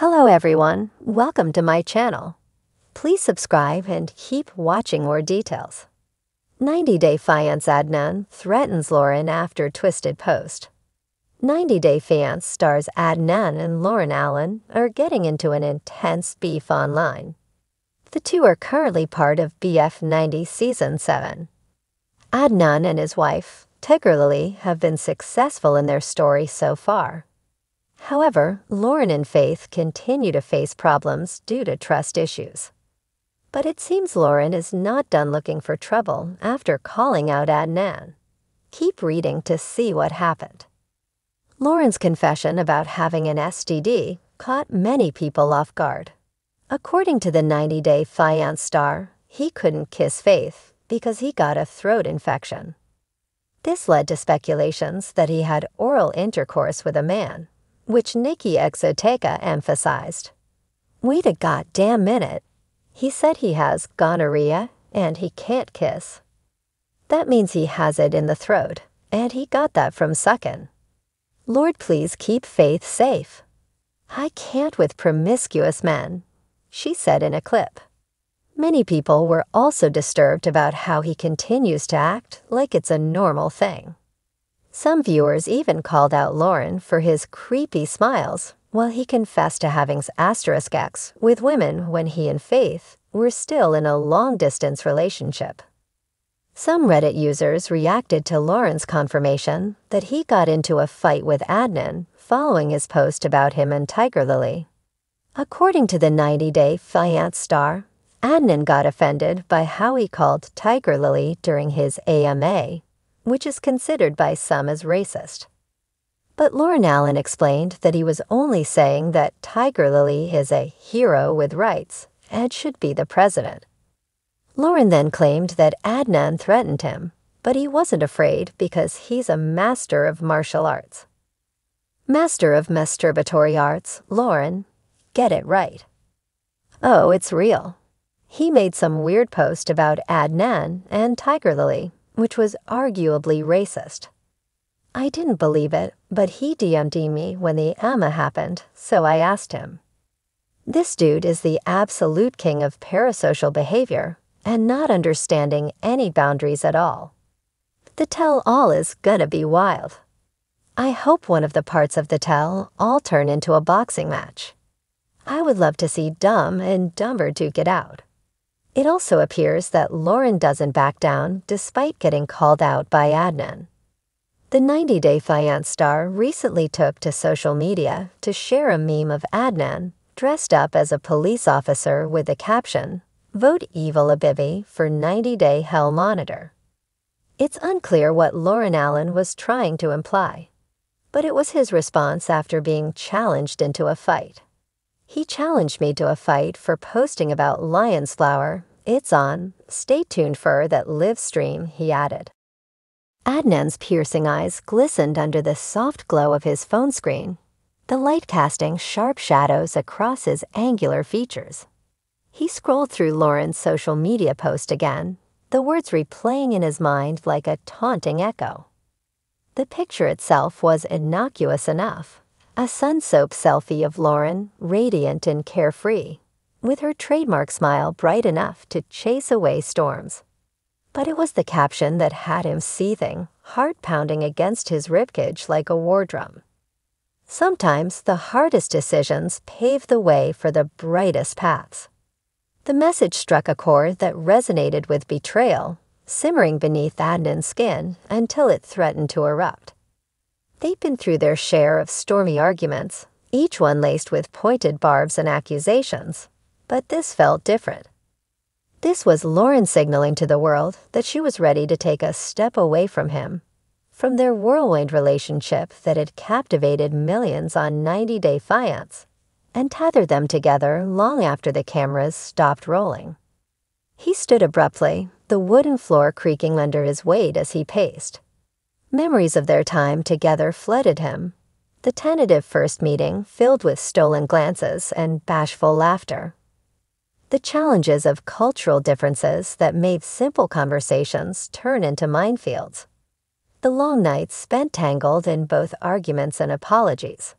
Hello everyone, welcome to my channel. Please subscribe and keep watching more details. 90-Day Fiancé Adnan threatens Loren after twisted post. 90-Day Fiancé stars Adnan and Loren are getting into an intense beef online. The two are currently part of BF90 Season 7. Adnan and his wife, Lily, have been successful in their story so far. However, Loren and Faith continue to face problems due to trust issues. But it seems Loren is not done looking for trouble after calling out Adnan. Keep reading to see what happened. Loren's confession about having an STD caught many people off guard. According to the 90-Day Fiancé star, he couldn't kiss Faith because he got a throat infection. This led to speculations that he had oral intercourse with a man, which Nikki Exoteca emphasized. Wait a goddamn minute. He said he has gonorrhea and he can't kiss. That means he has it in the throat, and he got that from sucking. Lord, please keep Faith safe. I can't with promiscuous men, she said in a clip. Many people were also disturbed about how he continues to act like it's a normal thing. Some viewers even called out Loren for his creepy smiles while he confessed to having *X with women when he and Faith were still in a long-distance relationship. Some Reddit users reacted to Loren's confirmation that he got into a fight with Adnan following his post about him and Lily. According to the 90-Day Fiancé star, Adnan got offended by how he called Lily during his AMA, which is considered by some as racist. But Loren explained that he was only saying that Lily is a hero with rights and should be the president. Loren then claimed that Adnan threatened him, but he wasn't afraid because he's a master of martial arts. Master of masturbatory arts, Loren, get it right. Oh, it's real. He made some weird post about Adnan and Lily, which was arguably racist. I didn't believe it, but he DM'd me when the AMA happened, so I asked him. This dude is the absolute king of parasocial behavior and not understanding any boundaries at all. The tell-all is gonna be wild. I hope one of the parts of the tell-all turn into a boxing match. I would love to see Dumb and Dumber duke it out. It also appears that Loren doesn't back down despite getting called out by Adnan. The 90-Day Fiancé star recently took to social media to share a meme of Adnan dressed up as a police officer with the caption, "Vote Evil Abibi for 90-Day Hell Monitor." It's unclear what Loren was trying to imply, but it was his response after being challenged into a fight. He challenged me to a fight for posting about lion's flower. It's on. Stay tuned for that live stream, he added. Adnan's piercing eyes glistened under the soft glow of his phone screen, the light casting sharp shadows across his angular features. He scrolled through Loren's social media post again, the words replaying in his mind like a taunting echo. The picture itself was innocuous enough. A sun-soap selfie of Loren, radiant and carefree, with her trademark smile bright enough to chase away storms. But it was the caption that had him seething, heart pounding against his ribcage like a war drum. Sometimes the hardest decisions pave the way for the brightest paths. The message struck a chord that resonated with betrayal, simmering beneath Adnan's skin until it threatened to erupt. They'd been through their share of stormy arguments, each one laced with pointed barbs and accusations, but this felt different. This was Loren signaling to the world that she was ready to take a step away from him, from their whirlwind relationship that had captivated millions on 90-Day Fiancé, and tethered them together long after the cameras stopped rolling. He stood abruptly, the wooden floor creaking under his weight as he paced. Memories of their time together flooded him, the tentative first meeting filled with stolen glances and bashful laughter. The challenges of cultural differences that made simple conversations turn into minefields. The long nights spent tangled in both arguments and apologies.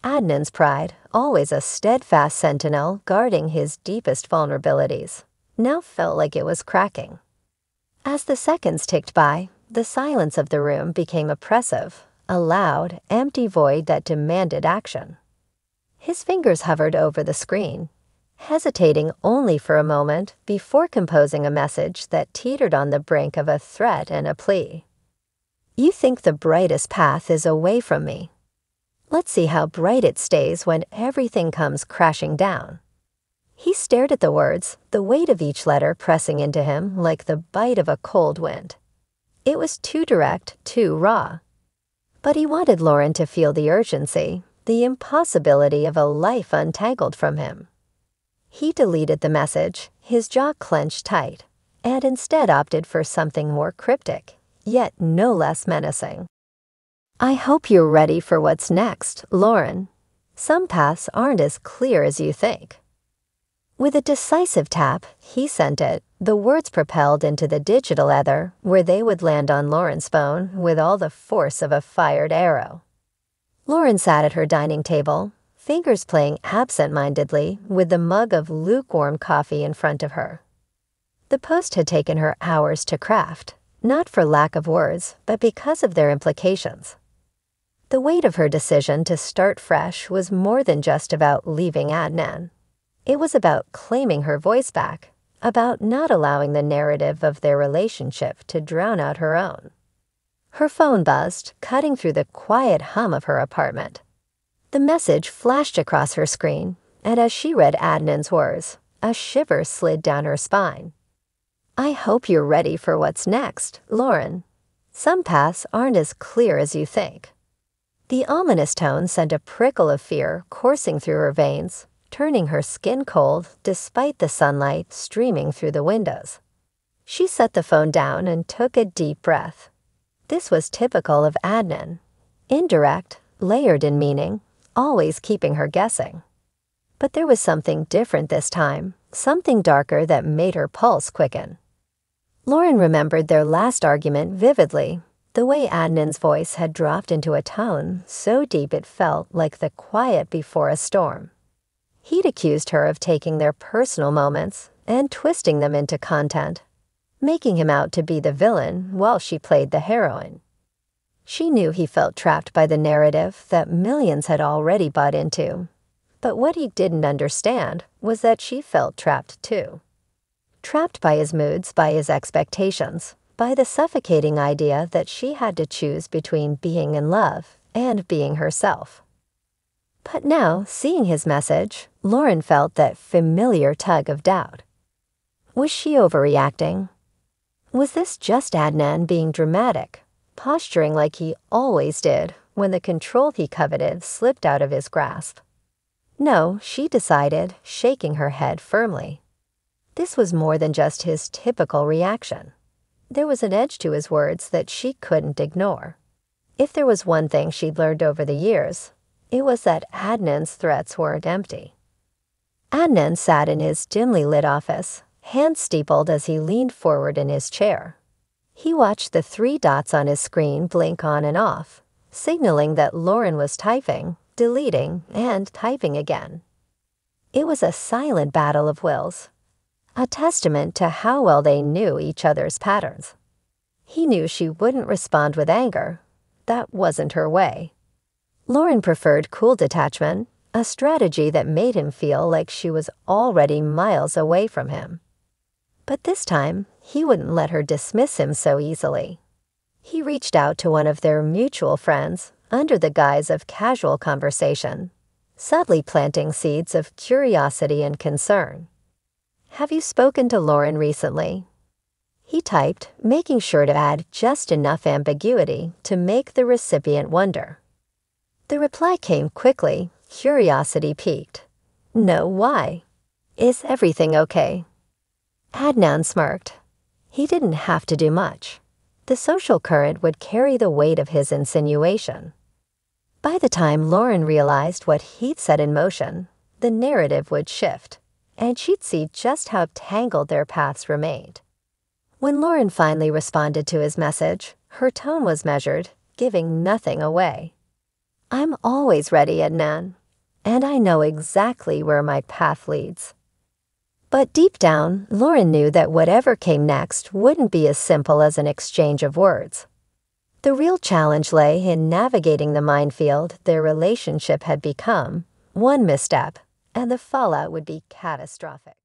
Adnan's pride, always a steadfast sentinel guarding his deepest vulnerabilities, now felt like it was cracking. As the seconds ticked by, the silence of the room became oppressive, a loud, empty void that demanded action. His fingers hovered over the screen, hesitating only for a moment before composing a message that teetered on the brink of a threat and a plea. "You think the brightest path is away from me. Let's see how bright it stays when everything comes crashing down." He stared at the words, the weight of each letter pressing into him like the bite of a cold wind. It was too direct, too raw. But he wanted Loren to feel the urgency, the impossibility of a life untangled from him. He deleted the message, his jaw clenched tight, and instead opted for something more cryptic, yet no less menacing. "I hope you're ready for what's next, Loren. Some paths aren't as clear as you think." With a decisive tap, he sent it, the words propelled into the digital ether, where they would land on Loren's phone with all the force of a fired arrow. Loren sat at her dining table, fingers playing absent-mindedly with the mug of lukewarm coffee in front of her. The post had taken her hours to craft, not for lack of words, but because of their implications. The weight of her decision to start fresh was more than just about leaving Adnan. It was about claiming her voice back, about not allowing the narrative of their relationship to drown out her own. Her phone buzzed, cutting through the quiet hum of her apartment. The message flashed across her screen, and as she read Adnan's words, a shiver slid down her spine. "I hope you're ready for what's next, Loren. Some paths aren't as clear as you think." The ominous tone sent a prickle of fear coursing through her veins, turning her skin cold despite the sunlight streaming through the windows. She set the phone down and took a deep breath. This was typical of Adnan. Indirect, layered in meaning, always keeping her guessing. But there was something different this time, something darker that made her pulse quicken. Loren remembered their last argument vividly, the way Adnan's voice had dropped into a tone so deep it felt like the quiet before a storm. He'd accused her of taking their personal moments and twisting them into content, making him out to be the villain while she played the heroine. She knew he felt trapped by the narrative that millions had already bought into, but what he didn't understand was that she felt trapped too. Trapped by his moods, by his expectations, by the suffocating idea that she had to choose between being in love and being herself. But now, seeing his message, Loren felt that familiar tug of doubt. Was she overreacting? Was this just Adnan being dramatic, posturing like he always did when the control he coveted slipped out of his grasp? No, she decided, shaking her head firmly. This was more than just his typical reaction. There was an edge to his words that she couldn't ignore. If there was one thing she'd learned over the years, it was that Adnan's threats weren't empty. Adnan sat in his dimly lit office, hands steepled as he leaned forward in his chair. He watched the 3 dots on his screen blink on and off, signaling that Loren was typing, deleting, and typing again. It was a silent battle of wills, a testament to how well they knew each other's patterns. He knew she wouldn't respond with anger. That wasn't her way. Loren preferred cool detachment, a strategy that made him feel like she was already miles away from him. But this time, he wouldn't let her dismiss him so easily. He reached out to one of their mutual friends under the guise of casual conversation, subtly planting seeds of curiosity and concern. "Have you spoken to Loren recently?" He typed, making sure to add just enough ambiguity to make the recipient wonder. The reply came quickly, curiosity piqued. "No, why? Is everything okay?" Adnan smirked. He didn't have to do much. The social current would carry the weight of his insinuation. By the time Loren realized what he'd set in motion, the narrative would shift, and she'd see just how tangled their paths remained. When Loren finally responded to his message, her tone was measured, giving nothing away. "I'm always ready, Adnan. and I know exactly where my path leads. But deep down, Loren knew that whatever came next wouldn't be as simple as an exchange of words. The real challenge lay in navigating the minefield their relationship had become. One misstep, and the fallout would be catastrophic.